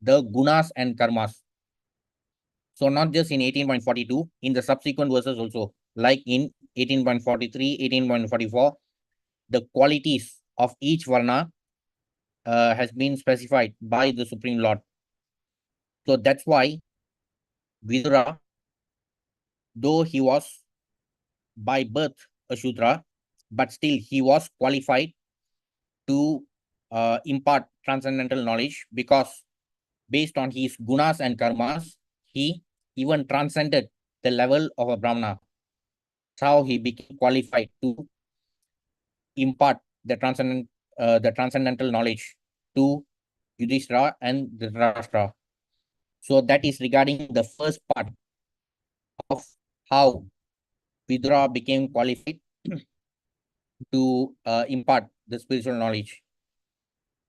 [SPEAKER 1] the gunas and karmas. So not just in 18.42, in the subsequent verses also, like in 18.43, 18.44, the qualities of each Varna has been specified by the Supreme Lord. So that's why Vidura, though he was by birth a Shudra, but still he was qualified to impart transcendental knowledge, because based on his gunas and karmas, he even transcended the level of a Brahmana. That's how he became qualified to impart the transcendental knowledge to Yudhishthira and Dhritarashtra. So that is regarding the first part of how Vidura became qualified to impart the spiritual knowledge.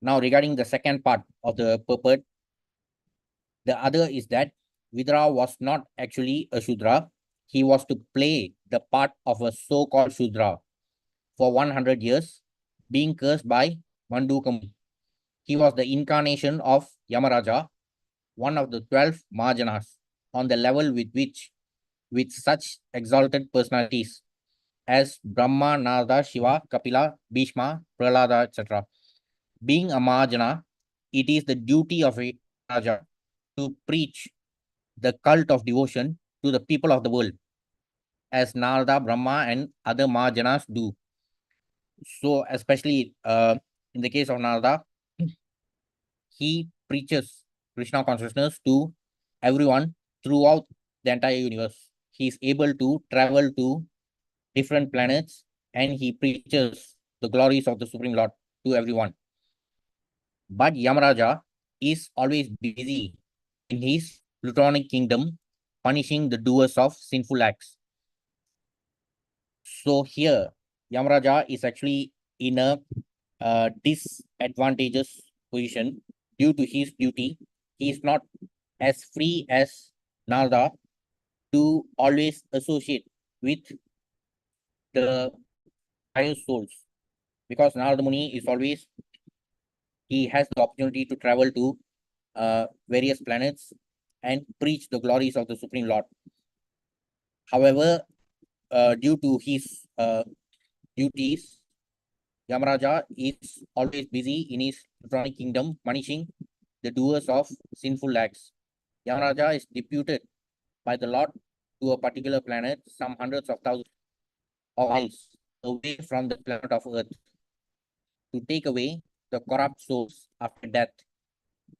[SPEAKER 1] Now, regarding the second part of the purport, the other is that Vidura was not actually a Shudra. He was to play the part of a so-called Shudra for 100 years, being cursed by Mandukam. He was the incarnation of Yamaraja, one of the 12 Mahajanas, on the level with such exalted personalities as Brahma, Narada, Shiva, Kapila, Bhishma, Prahlada, etc. Being a Mahajana, it is the duty of a Raja to preach the cult of devotion to the people of the world, as Narada, Brahma, and other Mahajanas do. So, especially in the case of Narada, he preaches Krishna consciousness to everyone throughout the entire universe. He is able to travel to different planets, and he preaches the glories of the Supreme Lord to everyone. But Yamaraja is always busy in his plutonic kingdom, punishing the doers of sinful acts. So here, Yamaraja is actually in a disadvantageous position due to his duty. He is not as free as Narada to always associate with the higher souls, because Narada Muni is always, he has the opportunity to travel to various planets and preach the glories of the Supreme Lord. However, due to his duties, Yamaraja is always busy in his Plutonic kingdom, punishing the doers of sinful acts. Yamaraja is deputed by the Lord to a particular planet, some hundreds of thousands of miles away from the planet of Earth, to take away the corrupt souls after death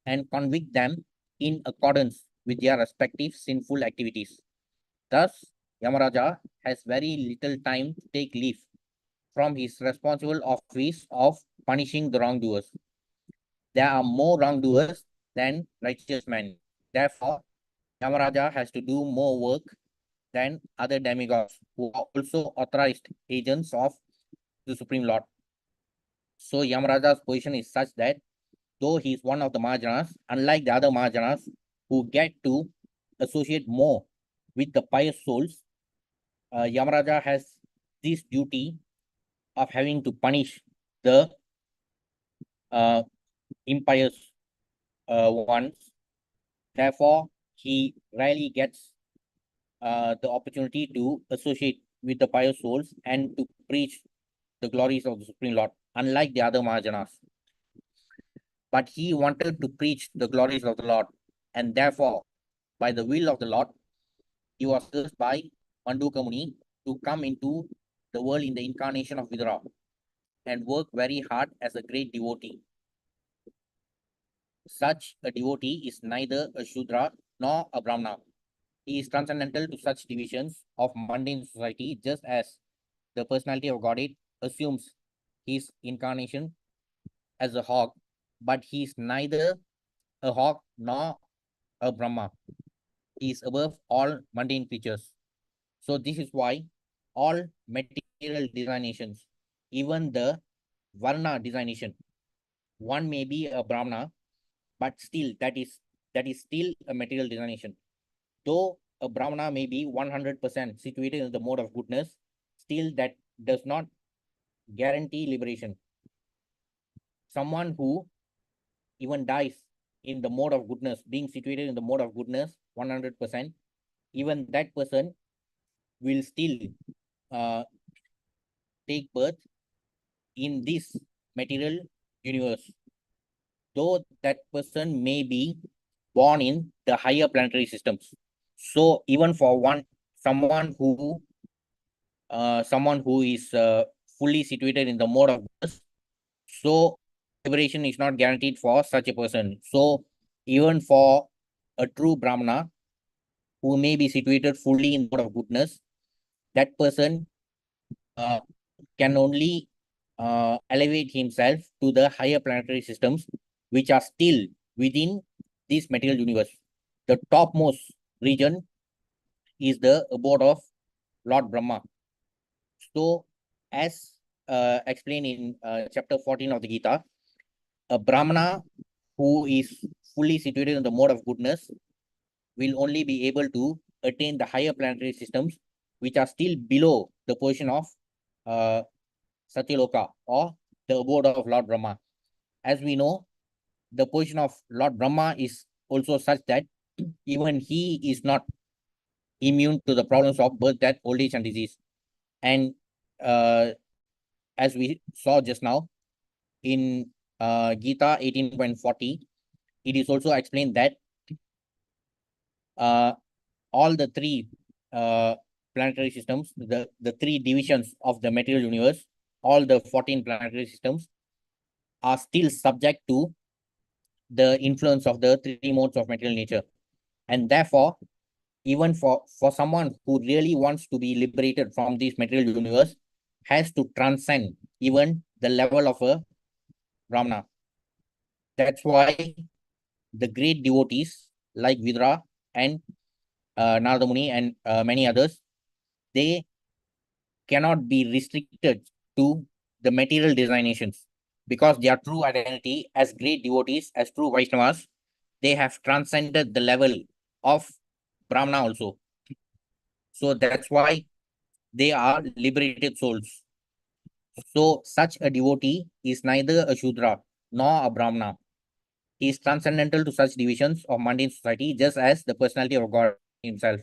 [SPEAKER 1] and convict them in accordance with their respective sinful activities. Thus, Yamaraja has very little time to take leave from his responsible office of punishing the wrongdoers. There are more wrongdoers than righteous men. Therefore, Yamaraja has to do more work than other demigods who are also authorized agents of the Supreme Lord. So Yamaraja's position is such that though he is one of the Mahajanas, unlike the other Mahajanas who get to associate more with the pious souls, Yamaraja has this duty of having to punish the impious ones. Therefore, he rarely gets the opportunity to associate with the pious souls and to preach the glories of the Supreme Lord, unlike the other Mahajanas. But he wanted to preach the glories of the Lord, and therefore, by the will of the Lord, he was cursed by Manduka Muni to come into the world in the incarnation of Vidura. and work very hard as a great devotee. Such a devotee is neither a Shudra nor a Brahmana. He is transcendental to such divisions of mundane society, just as the personality of Godhead assumes his incarnation as a hawk, but he is neither a hawk nor a Brahma. He is above all mundane creatures. So this is why all material designations, even the Varna designation, one may be a Brahmana, but still that is still a material designation. Though a Brahmana may be 100% situated in the mode of goodness, still that does not guarantee liberation. Someone who even dies in the mode of goodness, being situated in the mode of goodness 100%, even that person will still take birth in this material universe, though that person may be born in the higher planetary systems. So even for someone who is fully situated in the mode of goodness, so liberation is not guaranteed for such a person. So even for a true Brahmana who may be situated fully in the mode of goodness, that person can only elevate himself to the higher planetary systems, which are still within this material universe. The topmost region is the abode of Lord Brahma. So, as explained in chapter 14 of the Gita, a Brahmana who is fully situated in the mode of goodness will only be able to attain the higher planetary systems, which are still below the position of Satyaloka or the abode of Lord Brahma. As we know, the position of Lord Brahma is also such that even he is not immune to the problems of birth, death, old age, and disease. And as we saw just now in Gita 18.40, it is also explained that all the three planetary systems, the three divisions of the material universe, all the 14 planetary systems are still subject to the influence of the three modes of material nature. And therefore, even for someone who really wants to be liberated from this material universe, has to transcend even the level of a Brahmana. That's why the great devotees like Vidra and Narada Muni and many others, they cannot be restricted to the material designations, because their true identity as great devotees, as true Vaishnavas, they have transcended the level of Brahmana also. So that's why they are liberated souls. So such a devotee is neither a Shudra nor a Brahmana. He is transcendental to such divisions of mundane society, just as the personality of God himself.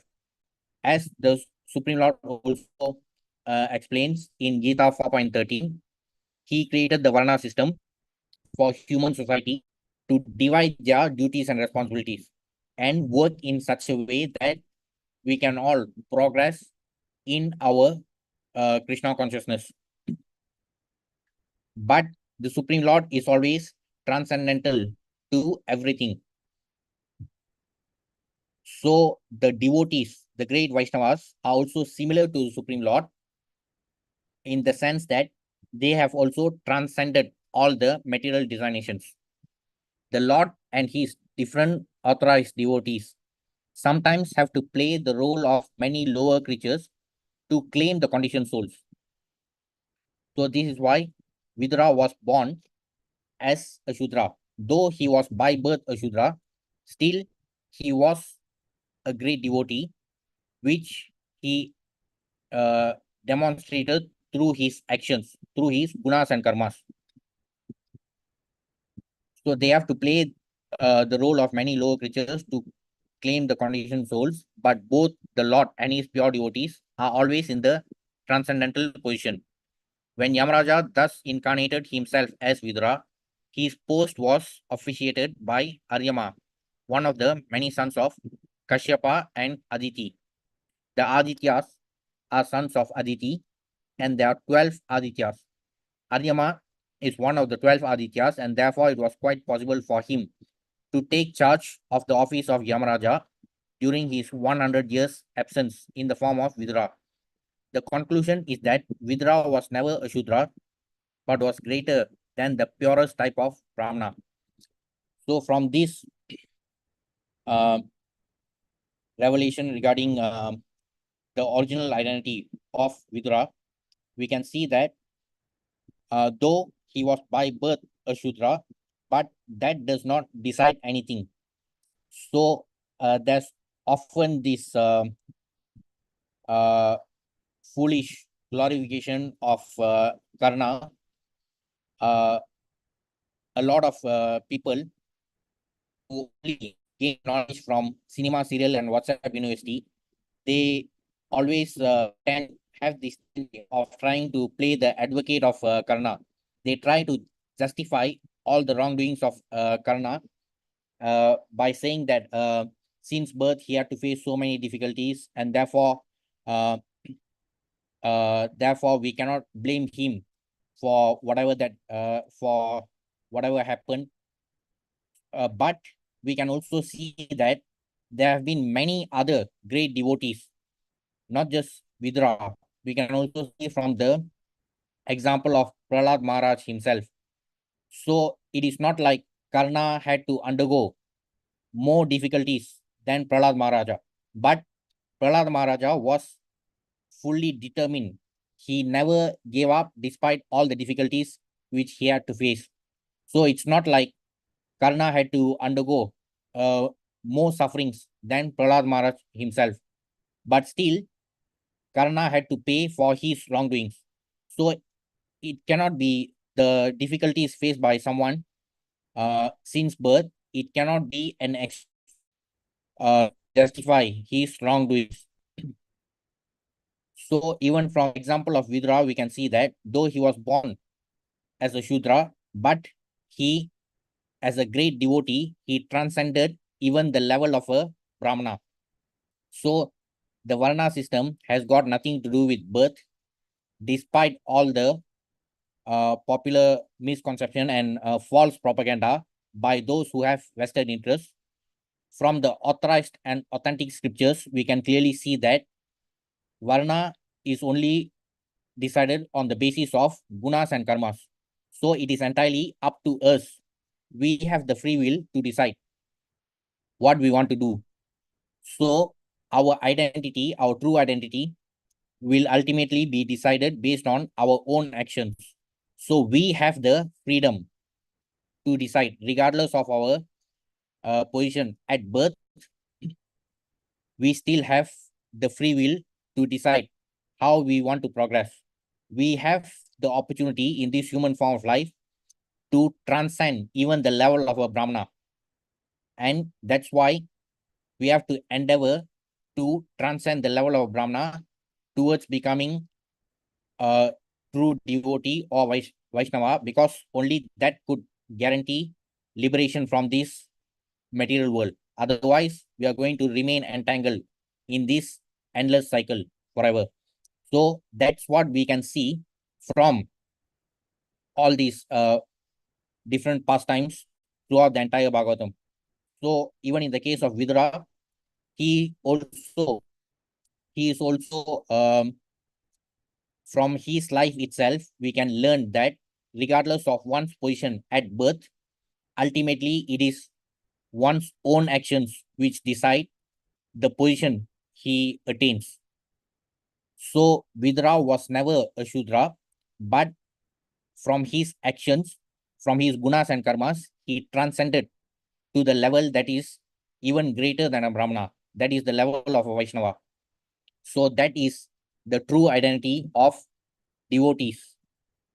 [SPEAKER 1] As the Supreme Lord also explains in Gita 4.13, he created the Varna system for human society to divide their duties and responsibilities and work in such a way that we can all progress in our Krishna consciousness. But the Supreme Lord is always transcendental to everything. So the devotees, the great Vaishnavas, are also similar to the Supreme Lord in the sense that they have also transcended all the material designations. The Lord and his different authorized devotees sometimes have to play the role of many lower creatures to claim the conditioned souls. So this is why Vidura was born as a Shudra. Though he was by birth a Shudra, still he was a great devotee, which he demonstrated through his actions, through his gunas and karmas. So they have to play the role of many lower creatures to claim the conditioned souls, but both the Lord and his pure devotees are always in the transcendental position. When Yamaraja thus incarnated himself as Vidura, his post was officiated by Aryama, one of the many sons of Kashyapa and Aditi. The Adityas are sons of Aditi, and there are 12 Adityas. Aryama is one of the 12 Adityas, and therefore it was quite possible for him to take charge of the office of Yamaraja during his 100 years absence in the form of Vidura. The conclusion is that Vidura was never a Shudra, but was greater than the purest type of Brahmana. So from this uh, revelation regarding the original identity of Vidura, we can see that though he was by birth a Shudra, but that does not decide anything. So there's often this foolish glorification of Karna. A lot of people who only gain knowledge from cinema, serial, and WhatsApp University, they always can have this of trying to play the advocate of Karna. They try to justify all the wrongdoings of Karna by saying that since birth he had to face so many difficulties, and therefore uh, therefore we cannot blame him for whatever happened. But we can also see that there have been many other great devotees, not just Vidura. We can also see from the example of Prahlad Maharaj himself. So it is not like Karna had to undergo more difficulties than Prahlad Maharaja, but Prahlad Maharaja was fully determined. He never gave up despite all the difficulties which he had to face. So it's not like Karna had to undergo more sufferings than Prahlad Maharaj himself, but still Karna had to pay for his wrongdoings. So it cannot be the difficulties faced by someone since birth. It cannot be an justify his wrongdoings. So even from example of Vidura, we can see that though he was born as a Shudra, but he, as a great devotee, he transcended even the level of a Brahmana. So the Varna system has got nothing to do with birth, despite all the popular misconception and false propaganda by those who have vested interest. From the authorized and authentic scriptures, we can clearly see that Varna is only decided on the basis of gunas and karmas. So it is entirely up to us. We have the free will to decide what we want to do. So our identity, our true identity, will ultimately be decided based on our own actions. So we have the freedom to decide, regardless of our position at birth. We still have the free will to decide how we want to progress. We have the opportunity in this human form of life to transcend even the level of a Brahmana. And that's why we have to endeavor to transcend the level of Brahmana towards becoming a true devotee or Vaishnava, because only that could guarantee liberation from this material world. Otherwise, we are going to remain entangled in this endless cycle forever. So that's what we can see from all these different pastimes throughout the entire Bhagavatam. So even in the case of Vidura, he is also from his life itself, we can learn that regardless of one's position at birth, ultimately it is one's own actions which decide the position he attains. So Vidura was never a Shudra, but from his actions, from his gunas and karmas, he transcended to the level that is even greater than a Brahmana. That is the level of a Vaishnava. So that is the true identity of devotees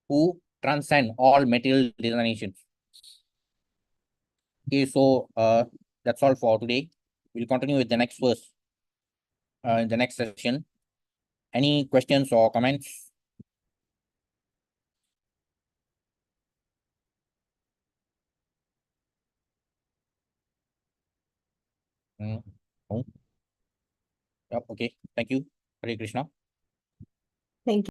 [SPEAKER 1] who transcend all material designations. Okay, so that's all for today. We'll continue with the next verse in the next session. Any questions or comments? No? Yep, okay. Thank you. Hare Krishna.
[SPEAKER 2] Thank you.